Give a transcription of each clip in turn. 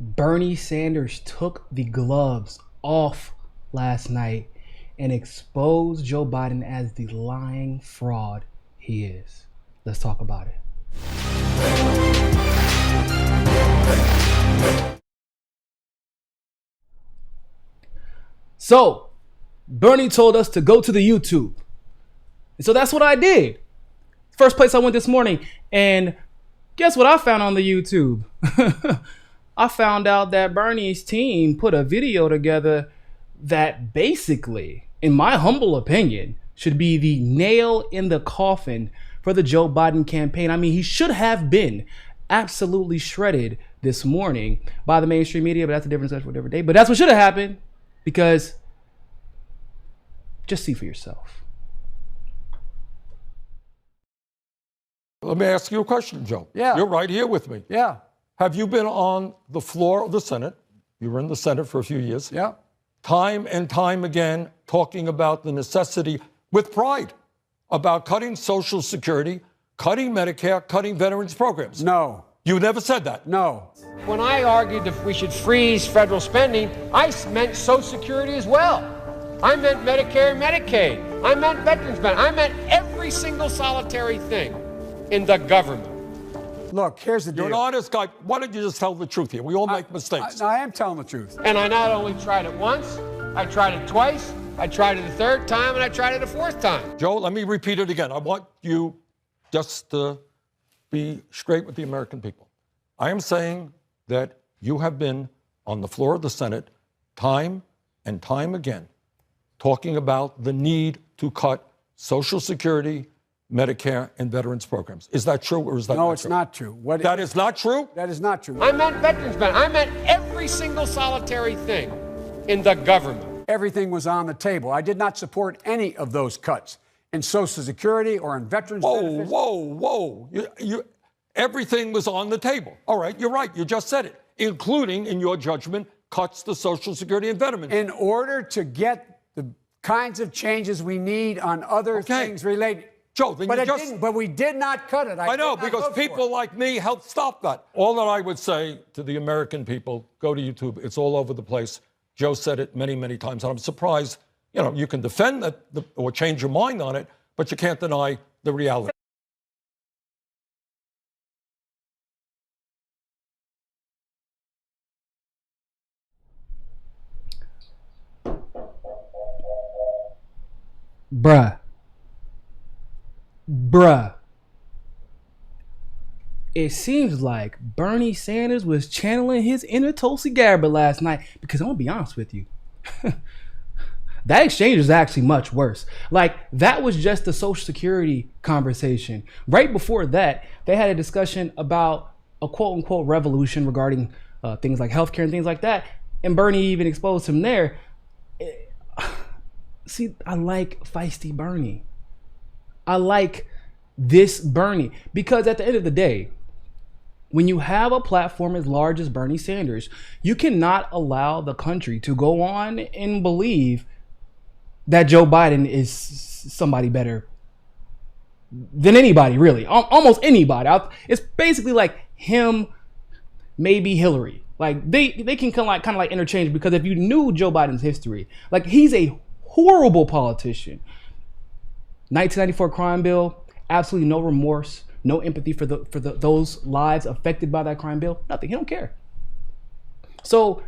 Bernie Sanders took the gloves off last night and exposed Joe Biden as the lying fraud he is. Let's talk about it. So, Bernie told us to go to the YouTube. And so that's what I did. First place I went this morning. And guess what I found on the YouTube? I found out that Bernie's team put a video together that basically, in my humble opinion, should be the nail in the coffin for the Joe Biden campaign. I mean, he should have been absolutely shredded this morning by the mainstream media, but that's a different subject for a different day. But that's what should have happened, because just see for yourself. Let me ask you a question, Joe. Yeah. You're right here with me. Yeah. Have you been on the floor of the Senate? You were in the Senate for a few years. Yeah. Time and time again, talking about the necessity, with pride, about cutting Social Security, cutting Medicare, cutting veterans programs. No. You never said that. No. When I argued that we should freeze federal spending, I meant Social Security as well. I meant Medicare and Medicaid. I meant veterans benefits. I meant every single solitary thing in the government. Look, here's the deal. You're an honest guy. Why don't you just tell the truth here? We all make mistakes. I am telling the truth. And I not only tried it once, I tried it twice, I tried it a third time, and I tried it a fourth time. Joe, let me repeat it again. I want you just to be straight with the American people. I am saying that you have been on the floor of the Senate time and time again talking about the need to cut Social Security, Medicare, and veterans programs. Is that true, or is that not true? No, it's not true. That is not true? That is not true. I meant veterans benefits. I meant every single solitary thing in the government. Everything was on the table. I did not support any of those cuts in Social Security or in veterans benefits. Whoa. Everything was on the table. All right, you're right. You just said it, including, in your judgment, cuts to Social Security and veterans. In order to get the kinds of changes we need on other things related. Joe, then But we did not cut it. I know, because people like me helped stop that. All that I would say to the American people, go to YouTube. It's all over the place. Joe said it many, many times. And I'm surprised, you can defend that or change your mind on it, but you can't deny the reality. Bruh. It seems like Bernie Sanders was channeling his inner Tulsi Gabbard last night, because I'm gonna be honest with you. That exchange is actually much worse. Like, that was just the Social Security conversation. Right before that, they had a discussion about a quote-unquote revolution regarding things like healthcare and things like that. And Bernie even exposed him there. See, I like feisty Bernie. I like this Bernie, because at the end of the day, when you have a platform as large as Bernie Sanders, you cannot allow the country to go on and believe that Joe Biden is somebody better than anybody, really. Almost anybody. It's basically like him, maybe Hillary. Like, they can kind of like interchange, because if you knew Joe Biden's history, like, he's a horrible politician. 1994 crime bill, absolutely no remorse, no empathy for those lives affected by that crime bill. Nothing. He don't care. So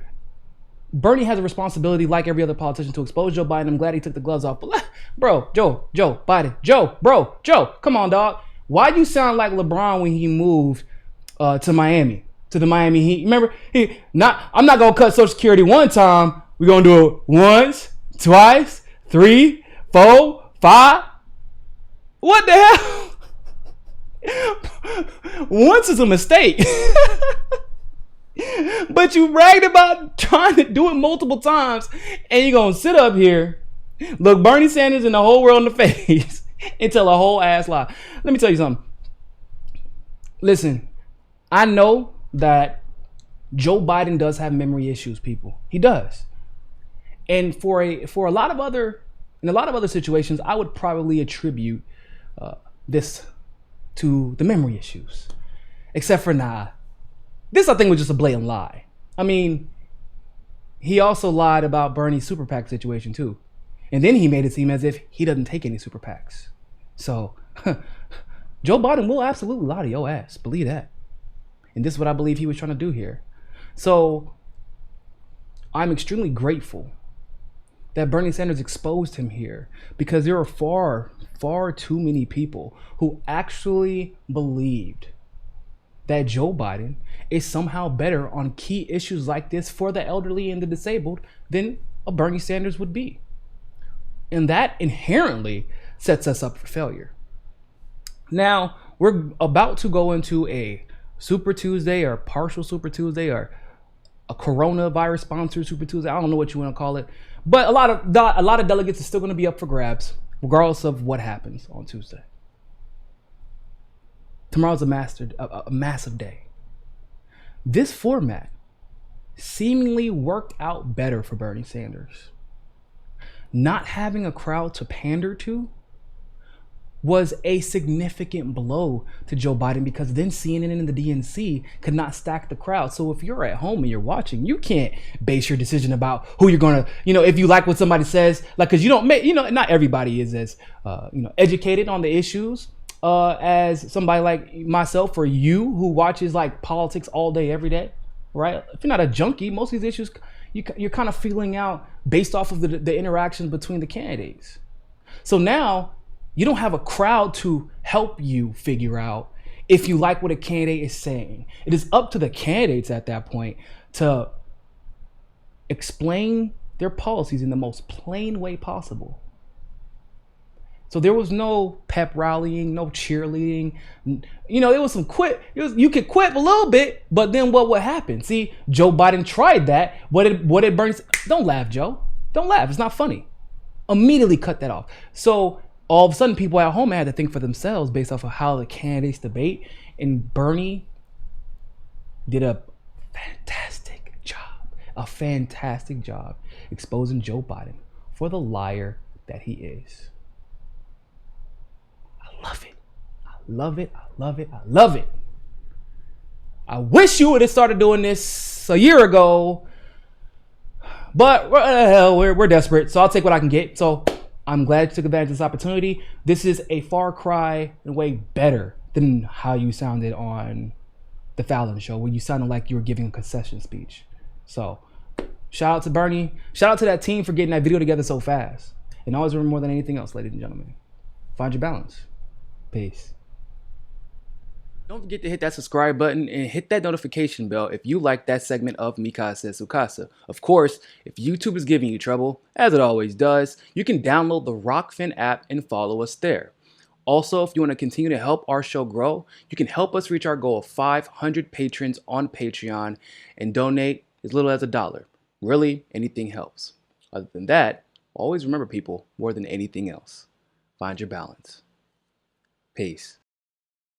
Bernie has a responsibility, like every other politician, to expose Joe Biden. I'm glad he took the gloves off. But Joe Biden, come on, dog. Why you sound like LeBron when he moved to Miami, to the Miami Heat? Remember, I'm not gonna cut Social Security one time. We're gonna do it once, twice, 3, 4, 5. What the hell? Once is a mistake. But you bragged about trying to do it multiple times, and you're gonna sit up here, look Bernie Sanders and the whole world in the face, and tell a whole ass lie. Let me tell you something. Listen, I know that Joe Biden does have memory issues, people. He does. And for a lot of other situations, I would probably attribute this to the memory issues. Except for this I think was just a blatant lie. I mean, he also lied about Bernie's super PAC situation too. And then he made it seem as if he doesn't take any super PACs. So Joe Biden will absolutely lie to your ass. Believe that. And this is what I believe he was trying to do here. So I'm extremely grateful that Bernie Sanders exposed him here, because there are far too many people who actually believed that Joe Biden is somehow better on key issues like this for the elderly and the disabled than a Bernie Sanders would be. And that inherently sets us up for failure. Now, we're about to go into a Super Tuesday or partial Super Tuesday or a coronavirus sponsored Super Tuesday. I don't know what you want to call it. But a lot of delegates are still going to be up for grabs, regardless of what happens on Tuesday. Tomorrow's a massive day. This format seemingly worked out better for Bernie Sanders. Not having a crowd to pander to was a significant blow to Joe Biden, because then CNN and the DNC could not stack the crowd. So if you're at home and you're watching, you can't base your decision about who you're going to, if you like what somebody says, like, because you don't make, not everybody is as, educated on the issues as somebody like myself or you who watches like politics all day, every day, right? If you're not a junkie, most of these issues, you're kind of feeling out based off of the interactions between the candidates. So now, you don't have a crowd to help you figure out if you like what a candidate is saying. It is up to the candidates at that point to explain their policies in the most plain way possible. So there was no pep rallying, no cheerleading. There was some quit. You could quit a little bit, but then what would happen? See, Joe Biden tried that. What did Bernie say? Don't laugh, Joe. Don't laugh. It's not funny. Immediately cut that off. So all of a sudden, people at home had to think for themselves based off of how the candidates debate. And Bernie did a fantastic job exposing Joe Biden for the liar that he is. I love it. I love it. I love it. I love it. I wish you would have started doing this a year ago, but we're desperate, so I'll take what I can get. So I'm glad you took advantage of this opportunity. This is a far cry and way better than how you sounded on the Fallon show, where you sounded like you were giving a concession speech. So shout out to Bernie. Shout out to that team for getting that video together so fast. And always remember, more than anything else, ladies and gentlemen, find your balance. Peace. Don't forget to hit that subscribe button and hit that notification bell if you like that segment of Mi Casa Su Casa. Of course, if YouTube is giving you trouble, as it always does, you can download the Rockfin app and follow us there. Also, if you want to continue to help our show grow, you can help us reach our goal of 500 patrons on Patreon and donate as little as $1. Really, anything helps. Other than that, always remember, people, more than anything else, find your balance. Peace.